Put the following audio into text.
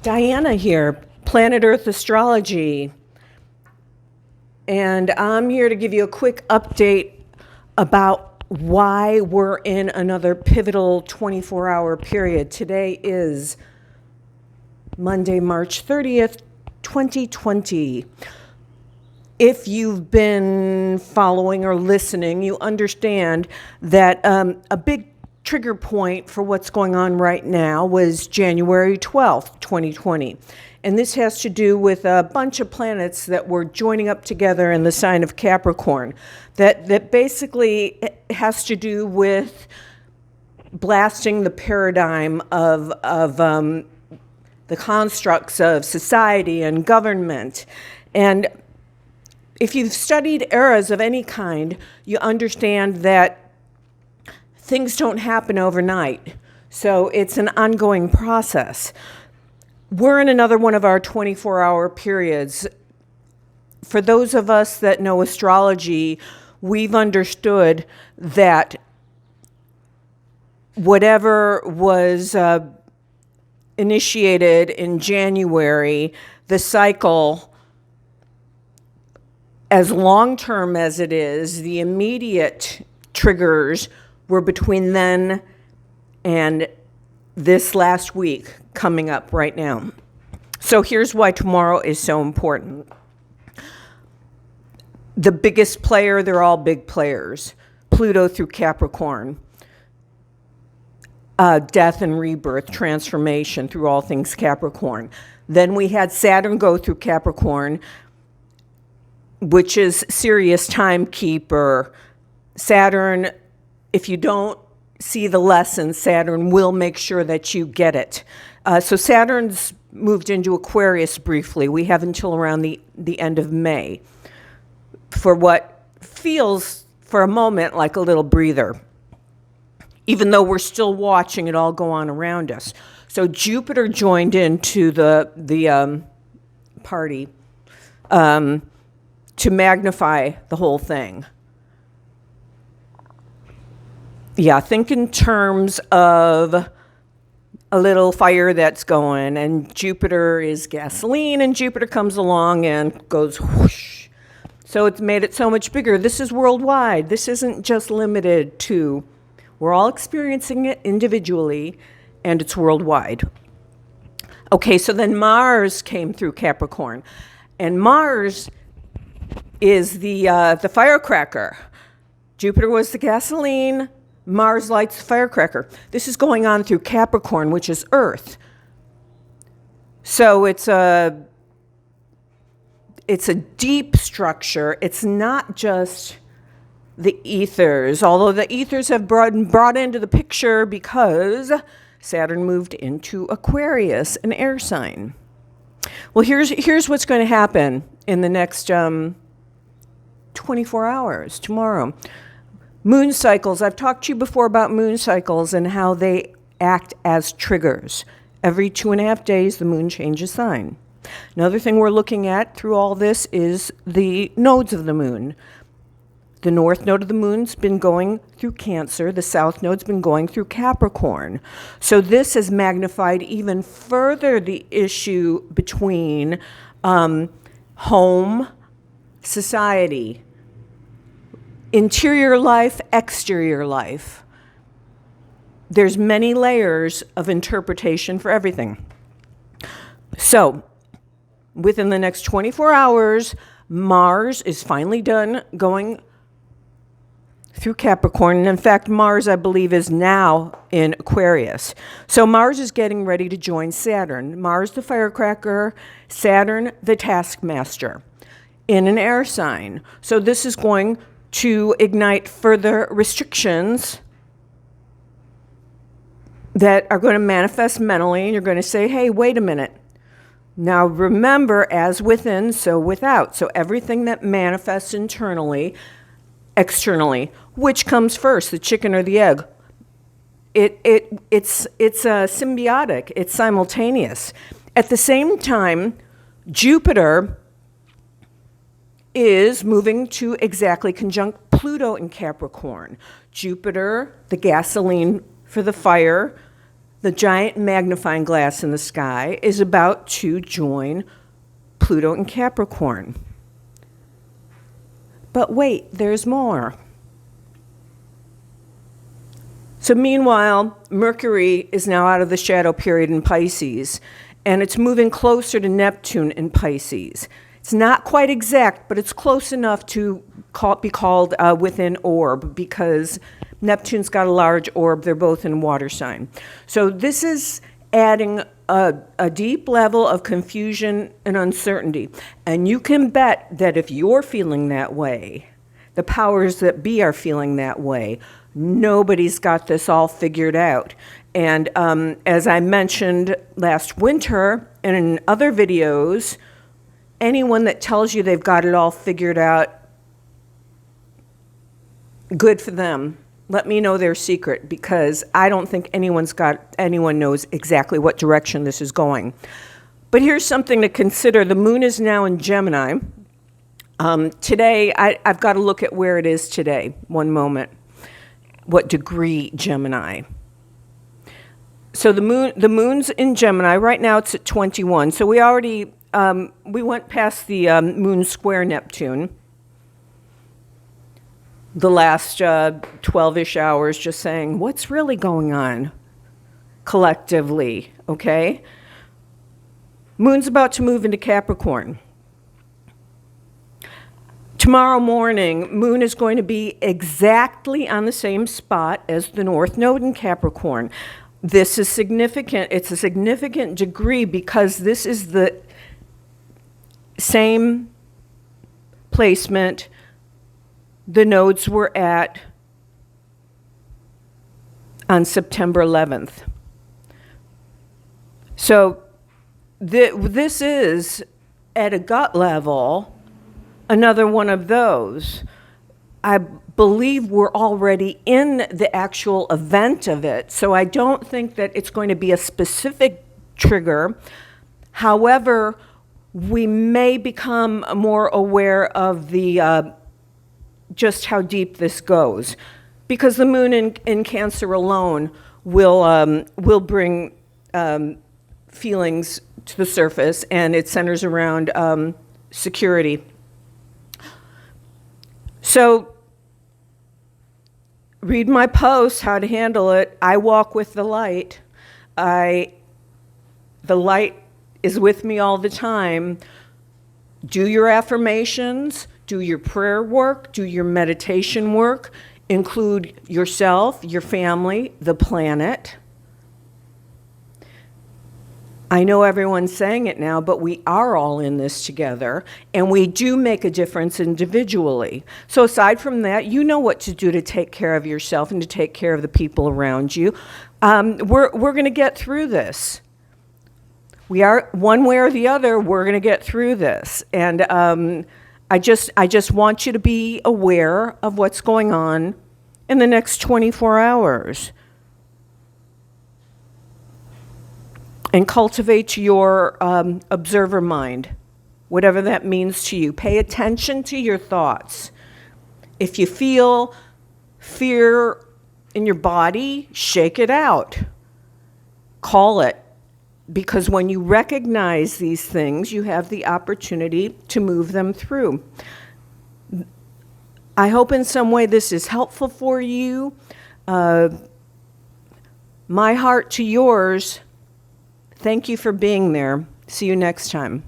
Diana here, Planet Earth Astrology, and I'm here to give you a quick update about why we're in another pivotal 24-hour period. Today is Monday, March 30th, 2020. If you've been following or listening, you understand that a big trigger point for what's going on right now was January 12th, 2020. And this has to do with a bunch of planets that were joining up together in the sign of Capricorn. That basically has to do with blasting the paradigm of the constructs of society and government. And if you've studied eras of any kind, you understand that things don't happen overnight. So it's an ongoing process. We're in another one of our 24-hour periods. For those of us that know astrology, we've understood that whatever was initiated in January, the cycle, as long-term as it is, the immediate triggers were between then and this last week coming up right now. So here's why tomorrow is so important. The biggest player, they're all big players. Pluto through Capricorn. Death and rebirth, transformation through all things Capricorn. Then we had Saturn go through Capricorn, which is serious timekeeper. Saturn, if you don't see the lesson, Saturn will make sure that you get it. So Saturn's moved into Aquarius briefly. We have until around the end of May for what feels for a moment like a little breather, even though we're still watching it all go on around us. So Jupiter joined into the party to magnify the whole thing. Yeah, think in terms of a little fire that's going, and Jupiter is gasoline, and Jupiter comes along and goes whoosh. So it's made it so much bigger. This is worldwide. This isn't just limited to, we're all experiencing it individually, and it's worldwide. Okay, so then Mars came through Capricorn, and Mars is the firecracker. Jupiter was the gasoline. Mars lights the firecracker. This is going on through Capricorn, which is Earth. So it's a deep structure. It's not just the ethers, although the ethers have brought into the picture because Saturn moved into Aquarius, an air sign. Well, here's what's going to happen in the next 24 hours, tomorrow. Moon cycles. I've talked to you before about moon cycles and how they act as triggers. Every 2.5 days, the moon changes sign. Another thing we're looking at through all this is the nodes of the moon. The north node of the moon's been going through Cancer. The south node's been going through Capricorn. So this has magnified even further the issue between home, society, interior life, exterior life. There's many layers of interpretation for everything. So, within the next 24 hours, Mars is finally done going through Capricorn. And in fact, Mars, I believe, is now in Aquarius. So Mars is getting ready to join Saturn. Mars, the firecracker, Saturn, the taskmaster, in an air sign. So this is going to ignite further restrictions that are going to manifest mentally, and you're going to say, hey, wait a minute. Now remember, as within, so without. So everything that manifests internally, externally, which comes first, the chicken or the egg? It's symbiotic. It's simultaneous. At the same time, Jupiter is moving to exactly conjunct Pluto in Capricorn. Jupiter, the gasoline for the fire, the giant magnifying glass in the sky, is about to join Pluto in Capricorn. But wait, there's more. So meanwhile, Mercury is now out of the shadow period in Pisces, and it's moving closer to Neptune in Pisces. It's not quite exact, but it's close enough to be called within orb, because Neptune's got a large orb. They're both in water sign. So this is adding a deep level of confusion and uncertainty. And you can bet that if you're feeling that way, the powers that be are feeling that way. Nobody's got this all figured out. And as I mentioned last winter and in other videos, anyone that tells you they've got it all figured out, good for them. Let me know their secret, because I don't think anyone knows exactly what direction this is going. But here's something to consider. The moon is now in Gemini. Today, I've got to look at where it is today. One moment. What degree Gemini? So the moon's in Gemini. Right now it's at 21. So we already, we went past the moon square Neptune. The last 12-ish hours, just saying, what's really going on collectively, okay? Moon's about to move into Capricorn. Tomorrow morning, Moon is going to be exactly on the same spot as the North Node in Capricorn. This is significant. It's a significant degree because this is the same placement the nodes were at on September 11th. So this is, at a gut level, another one of those. I believe we're already in the actual event of it, so I don't think that it's going to be a specific trigger. However, we may become more aware of the just how deep this goes, because the moon in Cancer alone will bring feelings to the surface, and it centers around security. So read my post, how to handle it. I walk with the light. The light is with me all the time. Do your affirmations, do your prayer work, do your meditation work, include yourself, your family, the planet. I know everyone's saying it now, but we are all in this together, and we do make a difference individually. So aside from that, you know what to do to take care of yourself and to take care of the people around you. We're going to get through this. We are, one way or the other, we're going to get through this. And I just want you to be aware of what's going on in the next 24 hours. And cultivate your observer mind, whatever that means to you. Pay attention to your thoughts. If you feel fear in your body, shake it out. Call it. Because when you recognize these things, you have the opportunity to move them through. I hope in some way this is helpful for you. My heart to yours. Thank you for being there. See you next time.